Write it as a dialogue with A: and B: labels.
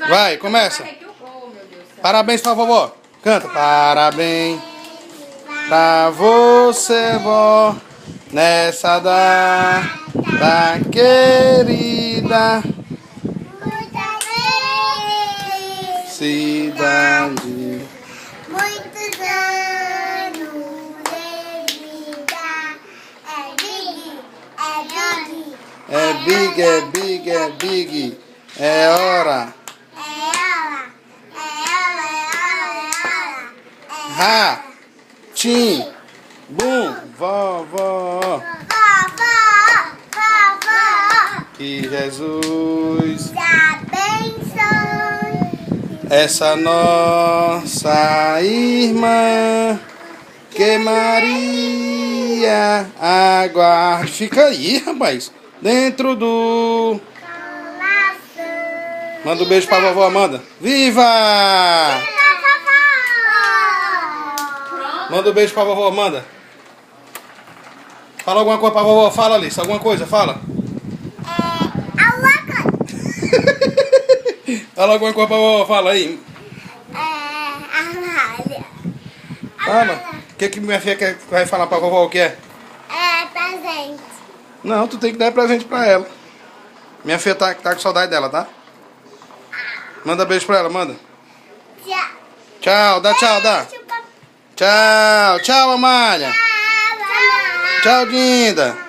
A: Vai, começa. Parabéns pra vovó. Canta. Parabéns pra você, vó, nessa data querida cidade.
B: Muitos anos de vida.
A: É big, é big, é big. É hora. Ha, tim, bum, vovó. Que Jesus
B: Abençoe
A: essa nossa irmã, que Maria aguarde. Fica aí, rapaz, dentro do...
B: coração.
A: Manda um beijo pra vovó Amanda. Viva! Manda um beijo pra vovó Amanda. Fala alguma coisa pra vovó, fala, Alice, alguma coisa, fala. Fala alguma coisa pra vovó, fala aí. Fala. O que minha filha vai falar pra vovó, o que é?
B: Presente.
A: Não, tu tem que dar presente pra ela. Minha filha tá com saudade dela, tá? Manda beijo pra ela, manda.
B: Tchau.
A: Tchau, dá tchau, dá. Tchau, tchau, Amália. Tchau, linda.